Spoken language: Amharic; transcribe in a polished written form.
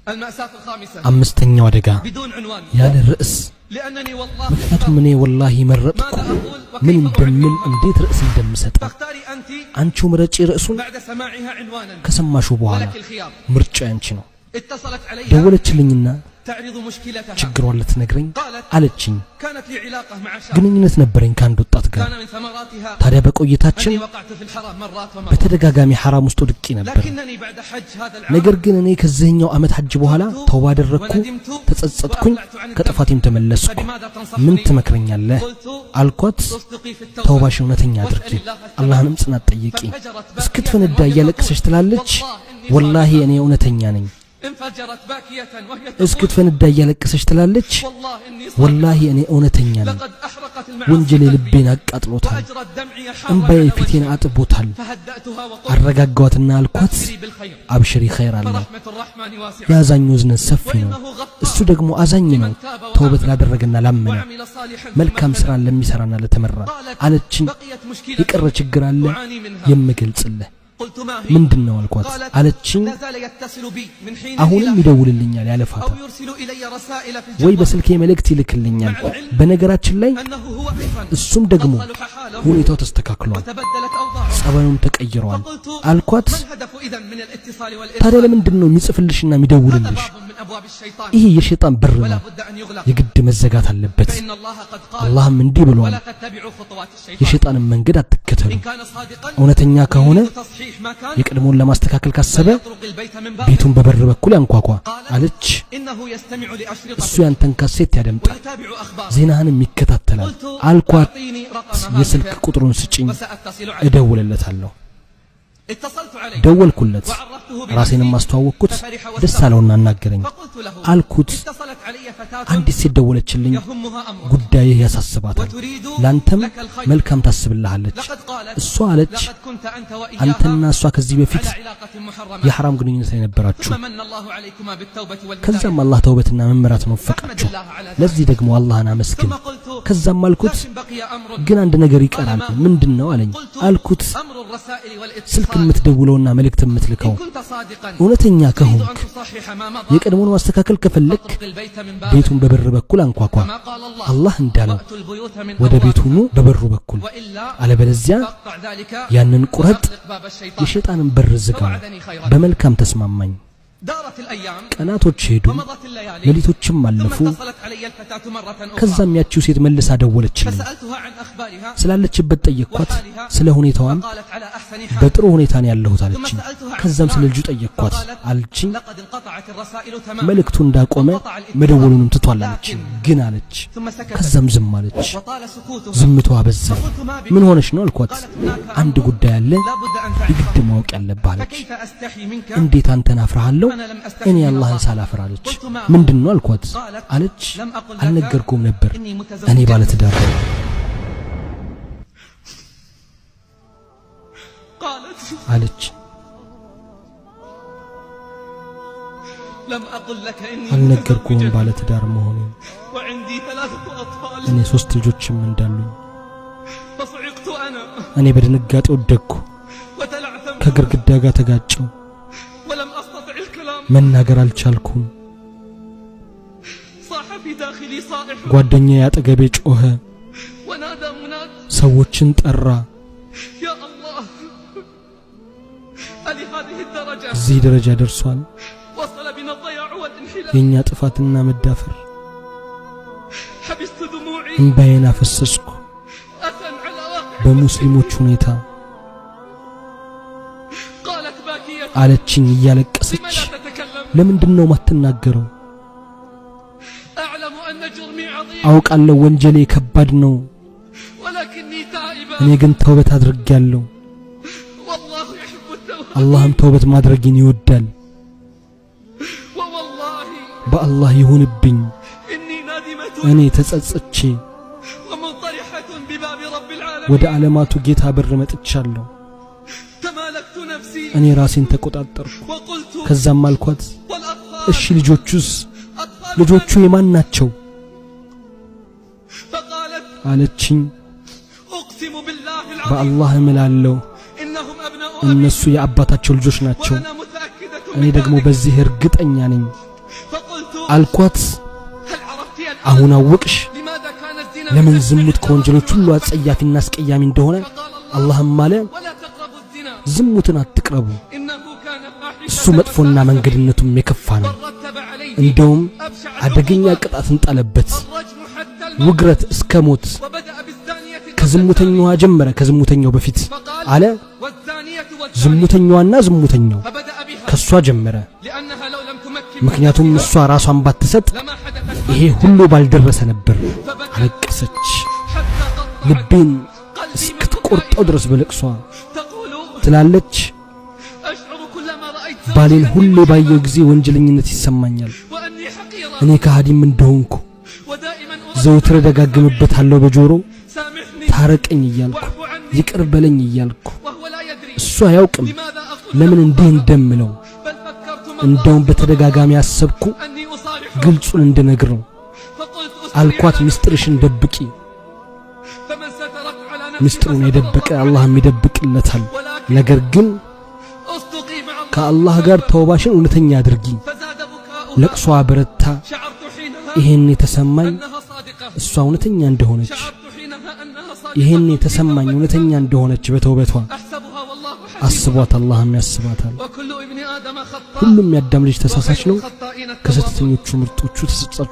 المأساة الخامسة አምስተኛው አደጋ بدون عنوان ያለ ርዕስ لأنني والله ምክንያቱም እኔ ወላሂ መረጥኩ ምን እንደምን እንዴት ርዕስ እንደምሰጥ فاختاري أنت አንቺው ምረጪ ርዕሱን بعد سماعها عنوانا ከሰማሹ በኋላ ولك الخيار ምርጫ ያንቺ ነው اتصلت عليها ደወለችልኝና تعرض مشكلتها ችግሯን ልትነግረኝ አለችኝ كانت لي علاقة مع شاب ግንኙነት ነበረኝ ከአንድ ወጣት ጋር كان من ثمراتها ታዲያ በቆይታችን أني وقعت في الحرام مرات ومرات በተደጋጋሚ حرام ውስጥ ወድቄ ነበር لكنني بعد حج هذا العام ነገር ግን እኔ ከዚህኛው ዓመት ሐጅ በኋላ ተውባ አደረኩ ተጸጸትኩኝ ከጥፋቴም ተመለስኩ ምን ትመክረኛለህ አልኳት تصدقي في التوبة ተውባሽ እውነተኛ አድርጊ አላህንም ጽናት ጠይቂ እስክትፈነዳ እያለቀሰች ትላለች ወላሂ እኔ እውነተኛ ነኝ انفجرت باكية وهي እስክትፈነዳ እያለቀሰች ትላለች والله إني ወላሂ እኔ እውነተኛ ነኝ لقد أحرقت المعاصي ወንጀሌ ልቤን አቃጥሎታል وأجرت دمعي እንባዬ حارا ፊቴን አጥቦታል فهدأتها وقلت አረጋጋዋትና አልኳት أبشري بالخير አብሽሪ ኸይር አለ فرحمة الرحمن واسعة ያዛኙ ዝነት ሰፊ ነው وإنه غفار እሱ ደግሞ አዛኝ ነው ተውበት ላደረገና ላመነ وعمل صالحا መልካም ስራን ለሚሰራና ለተመራ አለችኝ بقيت مشكلة የቀረ ችግር አለ أعاني منها የምገልጽልህ قلت ما هي ምንድነው አልኳት አለችኝ لا زال يتصل بي من حين አሁንም إلى ይደውልልኛል ያለ ፋታ أو يرسل إلي رسائل في ወይ الجوال በስልኬ መልእክት ይልክልኛል በነገራችን ላይ أنه هو أيضا እሱም ደግሞ صلح حاله ሁኔታው ተስተካክሏል وتبدلت أوضاعه ጸባዩም ተቀይሯል فقلت አልኳት ما الهدف إذن من الاتصال ታዲያ والإرسال ለምንድነው የሚጽፍልሽና هذا የሚደውልልሽ باب من أبواب الشيطان ይሄ የሸይጣን በር ولا ነው بد أن يغلق የግድ መዘጋት አለበት فإن الله قد قال አላህም እንዲህ ብሏል ولا تتبعوا خطوات الشيطان የሸይጣንን መንገድ አትከተሉ إن كان صادقا እውነተኛ ከሆነ يريد تصحيح ما كان የቀድሞውን ለማስተካከል ካሰበ فليطرق البيت من بابه ቤቱን በበር በኩል ያንኳኳ አለች إنه يستمع እሱ لأشرطة ያንተን ካሴት ያደምጣል ويتابع أخبار ዜናህንም ይከታተላል قلت አልኳት أعطيني رقم የስልክ هاتفك ቁጥሩን ስጭኝ وسأتصل عليه እደውልለታለሁ اتصلت عليه ደወልኩለት وعرفته ራሴንም بنفسي ማስተዋወቅኩት ففرح ደስ واستغرب አለውና አናገረኝ فقلت له አልኩት اتصلت علي فتاة አንዲት ሴት ደወለችልኝ يهمها أمرك ጉዳይህ ያሳስባታል وتريد ላንተም لك الخير መልካም ታስብልሃለች لقد قالت እሷ አለች لقد كنت أنت አንተና وإياها እሷ ከዚህ በፊት على علاقة محرمة የሐራም ግንኙነት ላይ ነበራችሁ ثم من الله عليكما بالتوبة والهداية ከዛም አላህ ተውበትና መመራትን فاحمد ወፈቃችሁ الله على ذلك ለዚህ ደግሞ አላህን አመስግን ثم قلت ከዛም አልኩት لكن بقي أمر ግን አንድ ነገር ይቀራል ምንድነው አለኝ አልኩት أمر الرسائل ስልክ والاتصال የምትደውለውና መልእክት የምትልከው إن كنت صادقا እውነተኛ تريد ከሆንክ أن تصحح ما مضى የቀድሞውን ማስተካከል ከፈለክ فاطرق البيت من بابه ቤቱን በበር በኩል አንኳኳ كما قال الله አላህ እንዳለው وأتوا البيوت من ወደ ቤቱ ኑ أبوابها በበሩ በኩል وإلا አለበለዚያ فاقطع ذلك ያንን ቁረጥ وأغلق باب الشيطان የሸይጣንን በር ዝጋው فوعدني خيرا በመልካም ተስማማኝ دارت الأيام ቀናቶች ሄዱ ومضت الليالي ሌሊቶችም ثم አለፉ اتصلت علي الفتاة مرة أخرى ከዛም ያቺው ሴት መልሳ ደወለችልኝ فسألتها عن أخبارها ስላለችበት ጠየቅኳት ስለ ሁኔታዋም قالت على أحسن حال በጥሩ ሁኔታ ነው ያለሁት አለችኝ ከዛም ስለ ልጁ ጠየቅኳት አለችኝ لقد انقطعت الرسائل تماما መልእክቱ እንዳቆመ መደወሉንም ትቷል አለችኝ ግን አለች ثم سكتت ከዛም ዝም አለች وطال سكوتها ዝምታዋ በዛ فقلت ما بك ምን ሆነሽ ነው አልኳት አንድ ጉዳይ አለ لا بد أن ይግድ تعرف ማወቅ ያለብህ አለች فكيف أستحي منك እንዴት አንተን አፍራለሁ أنا لم እኔ أستحي من አላህን الله ሳላፍር አለች ምንድነው አልኳት አለች لم أقل لك አልነገርኩም ነበር إني እኔ متزوجة ባለ ትዳር ነኝ قالت አለች لم أقل لك إني አልነገርኩም متزوجة ባለ ትዳር መሆኔን وعندي 3 أطفال እኔ 3 ልጆችም እንዳሉኝ فصعقت أنا እኔ በድንጋጤ ወደቅኩ وتلعثمت ከግድግዳ ጋር ተጋጨው ولم أستطع الكلام መናገር አልቻልኩም صاح في داخلي صائح ጓደኛዬ አጠገቤ ጮኸ ونادى مناد ሰዎችን ጠራ يا الله ألهذه الدرجة እዚህ ደረጃ ደርሷል وصل بنا الضياع والانحلال የኛ ጥፋትና መዳፈር حبست دموعي እንባዬን አፈሰስኩ أسا على واقع በሙስሊሞች ሁኔታ قالت باكية አለችኝ لم እያለቀሰች لا تتكلم ለምንድነው ማትናገረው أعلم أن جرمي عظيم አውቃለሁ ወንጀሌ ከባድ ነው ولكني تائبة እኔ ግን ተውበት አድርጌያለሁ والله يحب التوبة አላህም ተውበት ማድረግን ይወዳል ووالله በአላህ ይሁንብኝ إني نادمة እኔ ተጸጽቼ ومنطرحة بباب رب ወደ العالمين ዓለማቱ ጌታ በር መጥቻለሁ تمالكت نفسي እኔ ራሴን ተቆጣጠርኩ وقلت ከዛም አልኳት والأطفال እሺ ልጆቹስ أطفال ልጆቹ የማን ናቸው فقالت አለችኝ أقسم بالله العظيم በአላህ እምላለሁ إنهم أبناء أبي እነሱ የአባታቸው ልጆች ናቸው وأنا متأكدة እኔ من ደግሞ ذلك በዚህ እርግጠኛ ነኝ አልኳት هل عرفت الآن አሁን አወቅሽ لماذا كان الزنا ለምን ዝሙት ከወንጀሎች ሁሉ አጸያፊና አስቀያሚ እንደሆነ አላህም አለ ولا تقربوا الزنا ዝሙትን አትቅረቡ إنه كان እሱ فاحشة መጥፎና መንገድነቱም የከፋ ነው ورتب عليه እንደውም أبشع አደገኛ العقوبات ቅጣትን ጣለበት الرجم حتى الموت ውግረት እስከ ሞት وبدأ بالزانية ከዝሙተኛዋ ጀመረ ከዝሙተኛው በፊት فقال አለ والزانية والزاني ዝሙተኛዋና ዝሙተኛው فبدأ بها ከሷ ጀመረ لأنها لو لم تمكن ምክንያቱም እሷ ራሷን ባትሰጥ لما حدثت ይሄ ሁሉ ባልደረሰ ነበር አለቀሰች حتى قطعت ልቤን እስክትቆርጠው ድረስ በለቅሷ تقول ትላለች أشعر كلما رأيت ባሌን ሁሌ ባየው ጊዜ ወንጀለኝነት ይሰማኛል وأني حقيرة እኔ ከሃዲም እንደሆንኩ ودائما ዘውትር ደጋግምበታለሁ በጆሮ سامحني ታረቀኝ እያልኩ واعف عني ይቅር በለኝ እያልኩ وهو لا يدري እሱ አያውቅም لماذا أقول ለምን እንዲህ እንደምለው بل فكرت እንደውም በተደጋጋሚ አሰብኩ أني أصالحه ግልጹን እንድነግረው فقلت አልኳት ምስጢርሽን ደብቂ فمن سترك على نفسي ምስጢሩን የደበቀ አላህም ይደብቅለታል ولكن ነገር ግን أصدقي مع الله ከአላህ ጋር ተውባሽን እውነተኛ አድርጊ فزاد بكاؤها ለቅሷ በረታ شعرت حينها ይሄን የተሰማኝ أنها صادقة እሷ እውነተኛ እንደሆነች شعرت حينها أنها ይሄን صادقة የተሰማኝ እውነተኛ እንደሆነች በተውበቷ أحسبها والله حسيبها አስቧት አላህም ያስባታል وكل ابن آدم خطاء ሁሉም ያዳም ልጅ ተሳሳች ነው الخطائين التوابون ከስህተተኞቹ ምርጦቹ ተጸጻቹ